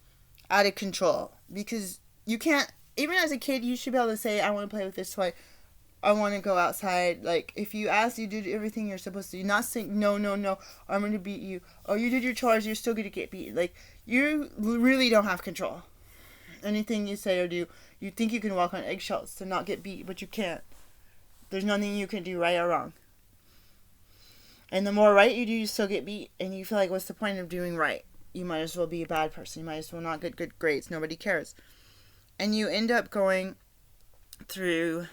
out of control, because you can't, even as a kid, you should be able to say, I want to play with this toy, I want to go outside. Like, if you ask, you did everything you're supposed to do, not saying no, I'm going to beat you, or you did your chores, you're still going to get beat. Like, you really don't have control. Anything you say or do, you think you can walk on eggshells to not get beat, but you can't. There's nothing you can do right or wrong. And the more right you do, you still get beat. And you feel like, what's the point of doing right? You might as well be a bad person. You might as well not get good grades. Nobody cares. And you end up going through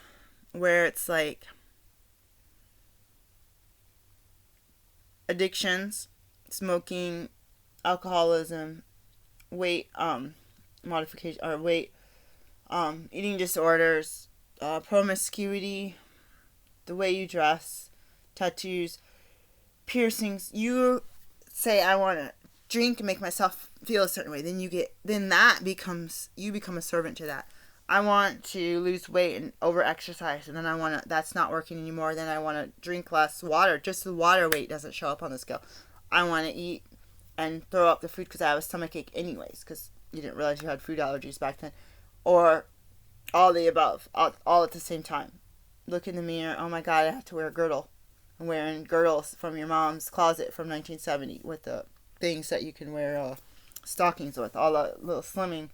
where it's like addictions, smoking, alcoholism, weight modification, or weight eating disorders, promiscuity, the way you dress, tattoos, piercings. You say, I want to drink and make myself feel a certain way, then that becomes, you become a servant to that. I want to lose weight and over exercise, and then that's not working anymore. Then I want to drink less water. Just the water weight doesn't show up on the scale. I want to eat and throw up the food because I have a stomachache anyways, because you didn't realize you had food allergies back then. Or all the above, all at the same time. Look in the mirror, oh my God, I have to wear a girdle. I'm wearing girdles from your mom's closet from 1970 with the things that you can wear stockings with, all the little slimming.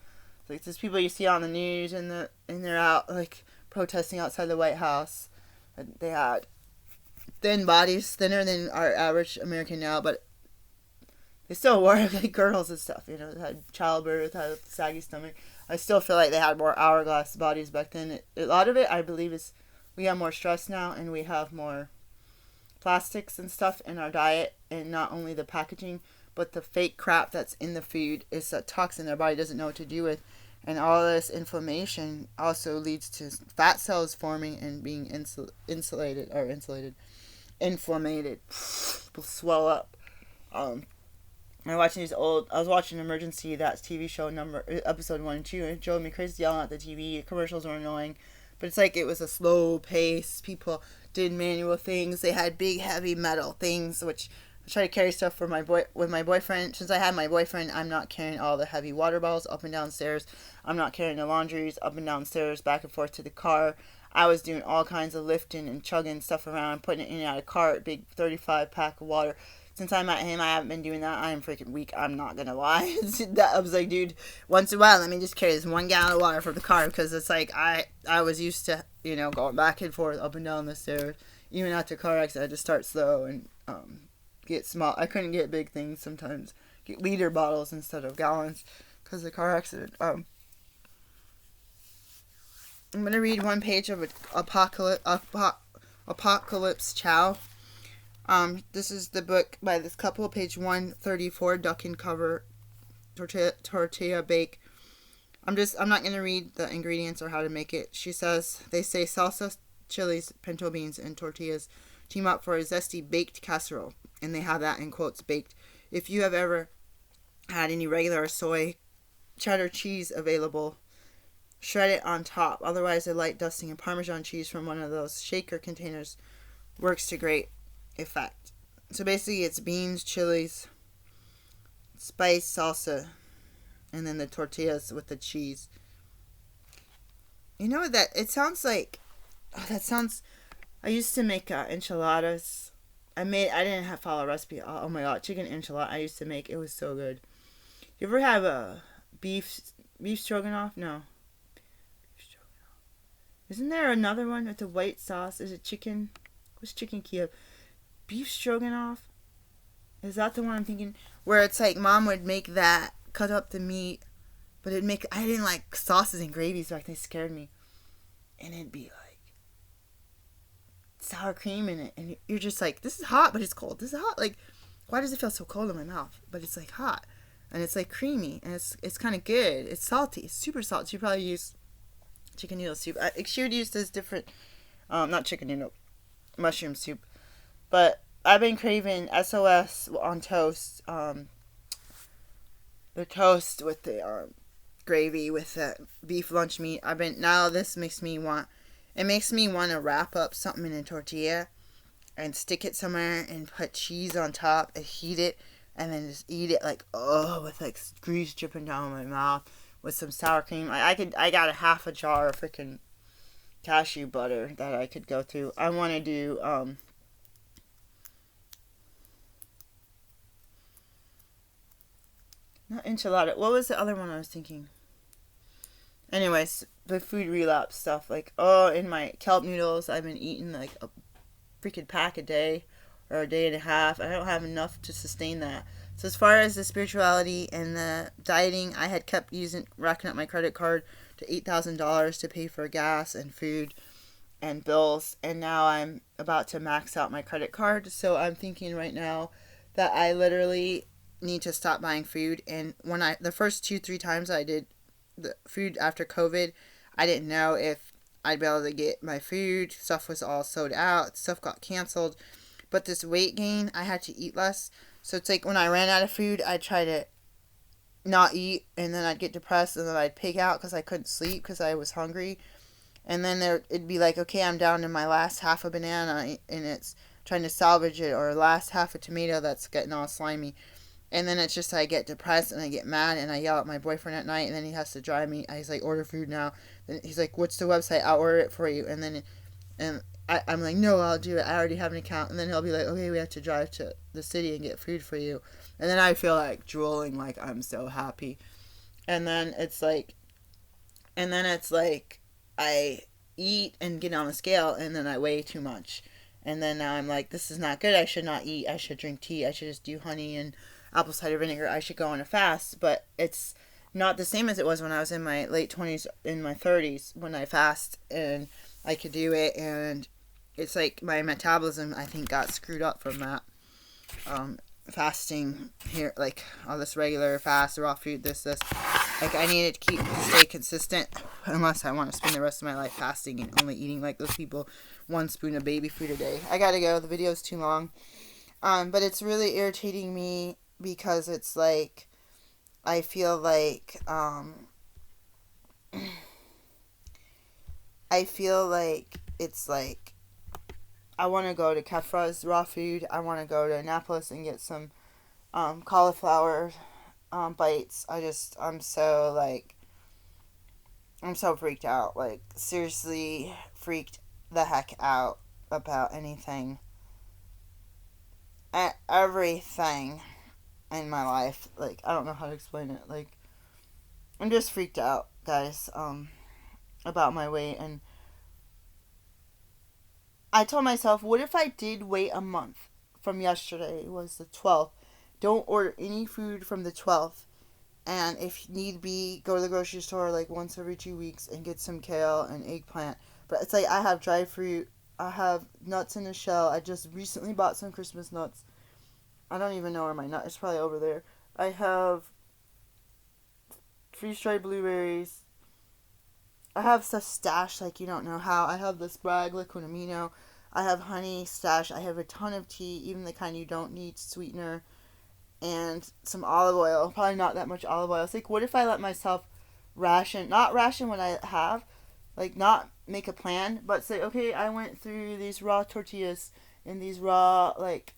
Like these people you see on the news and they're out like protesting outside the White House. They had thin bodies, thinner than our average American now, but they still wore like girdles and stuff. You know, they had childbirth, had a saggy stomach. I still feel like they had more hourglass bodies back then. A lot of it, I believe, is we have more stress now and we have more plastics and stuff in our diet, and not only the packaging, but the fake crap that's in the food is a toxin our body doesn't know what to do with. And all this inflammation also leads to fat cells forming and being inflamed, swell up. I was watching Emergency, that's TV show episode 1 and 2, and it drove me crazy yelling at the TV. Commercials were annoying, but it's like it was a slow pace. People did manual things. They had big heavy metal things, which I try to carry stuff with my boyfriend. Since I had my boyfriend, I'm not carrying all the heavy water bottles up and down stairs. I'm not carrying the laundries up and down stairs, back and forth to the car. I was doing all kinds of lifting and chugging stuff around, putting it in and out of cart, big 35 pack of water. Since I met him, I haven't been doing that. I am freaking weak. I'm not gonna lie. I was like, dude, once in a while, let me just carry this 1 gallon of water from the car, because it's like I was used to, going back and forth up and down the stairs. Even after car accident, I had to start slow and get small. I couldn't get big things sometimes. Get liter bottles instead of gallons because of the car accident. I'm gonna read one page of Apocalypse Chow. This is the book by this couple, page 134, Duck and Cover, tortilla bake. I'm not gonna read the ingredients or how to make it. She says, they say salsa, chilies, pinto beans, and tortillas team up for a zesty baked casserole, and they have that in quotes, baked. If you have ever had any regular soy cheddar cheese available, shred it on top. Otherwise, a light dusting of Parmesan cheese from one of those shaker containers works to great effect. So basically, it's beans, chilies, spice, salsa, and then the tortillas with the cheese. You know that it sounds like. I used to make enchiladas. I didn't follow a recipe. Oh my God, chicken enchilada I used to make. It was so good. You ever have a beef stroganoff? No. Beef stroganoff. Isn't there another one with the white sauce? Is it chicken? What's chicken Kiev? Beef stroganoff? Is that the one I'm thinking? Where it's like mom would make that, cut up the meat, but I didn't like sauces and gravies back. They scared me. And it'd be like sour cream in it, and you're just like, this is hot, but it's cold. This is hot. Like, why does it feel so cold in my mouth? But it's like hot, and it's like creamy, and it's kind of good. It's salty. It's super salty. You probably use chicken noodle soup. She would use this different, not chicken noodle, mushroom soup. But I've been craving SOS on toast. The toast with the gravy with the beef lunch meat. This makes me want. It makes me want to wrap up something in a tortilla and stick it somewhere and put cheese on top and heat it and then just eat it with like grease dripping down my mouth with some sour cream. I got a half a jar of freaking cashew butter that I could go through. I want to do not enchilada. What was the other one I was thinking? Anyways, the food relapse stuff. In my kelp noodles, I've been eating like a freaking pack a day or a day and a half. I don't have enough to sustain that. So as far as the spirituality and the dieting, I had kept racking up my credit card to $8,000 to pay for gas and food and bills. And now I'm about to max out my credit card. So I'm thinking right now that I literally need to stop buying food. And the first 2-3 times I did the food after COVID, I didn't know if I'd be able to get my food. Stuff was all sold out. Stuff got canceled. But this weight gain, I had to eat less. So it's like when I ran out of food, I try to, not eat, and then I'd get depressed, and then I'd pig out because I couldn't sleep because I was hungry. And then it'd be like, okay, I'm down to my last half a banana, and it's trying to salvage it, or last half a tomato that's getting all slimy. And then it's just I get depressed and I get mad and I yell at my boyfriend at night, and then he has to drive me. He's like, order food now. Then he's like, what's the website? I'll order it for you. I'm like, no, I'll do it. I already have an account. And then he'll be like, okay, we have to drive to the city and get food for you. And then I feel like drooling, like I'm so happy. And then it's like, I eat and get on a scale, and then I weigh too much. And then now I'm like, this is not good. I should not eat. I should drink tea. I should just do honey and apple cider vinegar. I should go on a fast. But it's not the same as it was when I was in my late 20s, in my 30s, when I fast and I could do it. And it's like my metabolism, I think, got screwed up from that. Fasting here, like all this regular fast, raw food, this. Like I needed to stay consistent, unless I want to spend the rest of my life fasting and only eating like those people, 1 spoon of baby food a day. I gotta go. The video's too long. But it's really irritating me because it's like I feel like it's like I want to go to Kefra's raw food. I want to go to Annapolis and get some cauliflower bites. I'm so freaked out. Like, seriously freaked the heck out about anything. Everything in my life. Like, I don't know how to explain it. Like, I'm just freaked out, guys, about my weight. And I told myself, what if I did wait a month from yesterday? It was the 12th. Don't order any food from the 12th. And if need be, go to the grocery store like once every 2 weeks and get some kale and eggplant. But it's like I have dried fruit. I have nuts in the shell. I just recently bought some Christmas nuts. I don't even know where my nut is. It's probably over there. I have freeze-dried blueberries. I have stuff stashed like you don't know how. I have this Bragg liquid amino. I have honey stashed. I have a ton of tea, even the kind you don't need sweetener. And some olive oil. Probably not that much olive oil. It's like, what if I let myself not ration what I have, like not make a plan, but say, okay, I went through these raw tortillas and these raw, like,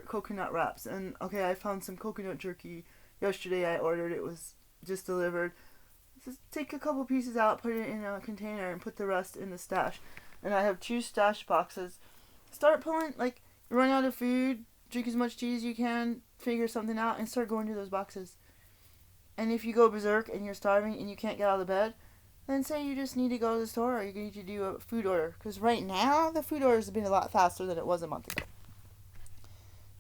coconut wraps. And, okay, I found some coconut jerky yesterday. I ordered. It was just delivered. Just take a couple pieces out, put it in a container, and put the rest in the stash. And I have 2 stash boxes. Start pulling, like, run out of food, drink as much tea as you can, figure something out, and start going to those boxes. And if you go berserk and you're starving and you can't get out of bed, then say you just need to go to the store or you need to do a food order. Because right now, the food orders have been a lot faster than it was a month ago.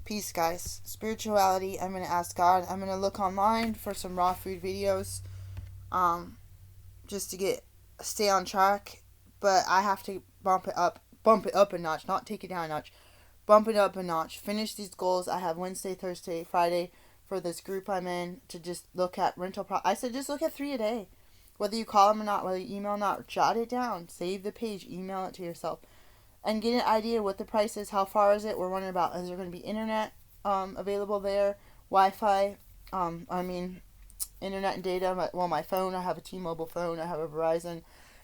Peace, guys. Spirituality, I'm going to ask God. I'm going to look online for some raw food videos. Just to stay on track. But I have to bump it up a notch, not take it down a notch. Bump it up a notch. Finish these goals. I have Wednesday, Thursday, Friday for this group I'm in to just look at rental I said just look at 3 a day. Whether you call them or not, whether you email or not, jot it down. Save the page. Email it to yourself. And get an idea what the price is. How far is it? We're wondering about, is there going to be internet available there? Wi-Fi. Internet and data. My phone. I have a T-Mobile phone. I have a Verizon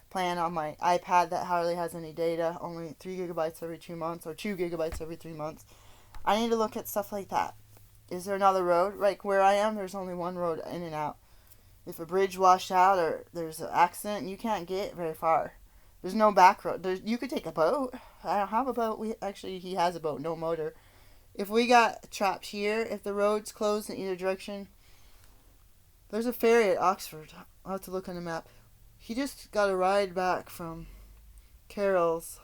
plan on my iPad that hardly has any data, only 3 gigabytes every 2 months, or 2 gigabytes every 3 months. I need to look at stuff like that. Is there another road? Like where I am, there's only one road in and out. If a bridge washed out or there's an accident, you can't get very far. There's no back road. You could take a boat. I don't have a boat. He has a boat, no motor. If we got trapped here, if the road's closed in either direction, there's a ferry at Oxford. I'll have to look on the map. He just got a ride back from Carol's.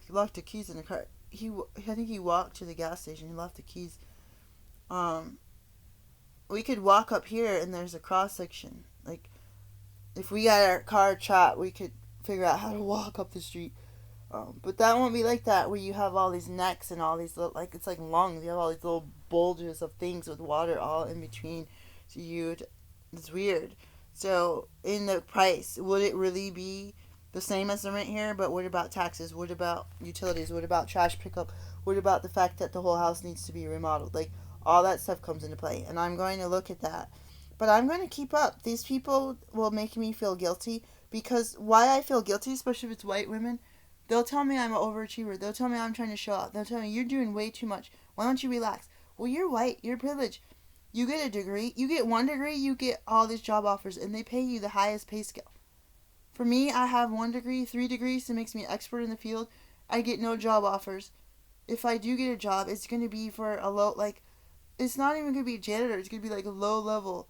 He left the keys in the car. I think he walked to the gas station. He left the keys. We could walk up here and there's a cross section. Like, if we got our car trapped, we could figure out how to walk up the street. But that won't be like that where you have all these necks and all these little, like, it's like lungs. You have all these little bulges of things with water all in between. So it's weird. So, in the price, would it really be the same as the rent here? But what about taxes? What about utilities? What about trash pickup? What about the fact that the whole house needs to be remodeled? Like, All that stuff comes into play, and I'm going to look at that. But I'm going to keep up. These people will make me feel guilty, because why I feel guilty, especially if it's white women, they'll tell me I'm an overachiever. They'll tell me I'm trying to show off. They'll tell me, you're doing way too much. Why don't you relax? Well, you're white. You're privileged. You get a degree. You get 1 degree. You get all these job offers, and they pay you the highest pay scale. For me, I have 1 degree, 3 degrees, that makes me an expert in the field. I get no job offers. If I do get a job, it's going to be for a low, like, it's not even going to be a janitor. It's going to be like a low-level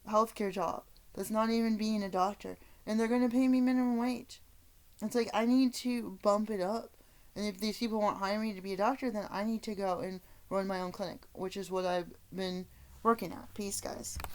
healthcare job. That's not even being a doctor. And they're going to pay me minimum wage. It's like, I need to bump it up. And if these people won't hire me to be a doctor, then I need to go and run my own clinic, which is what I've been working at. Peace, guys.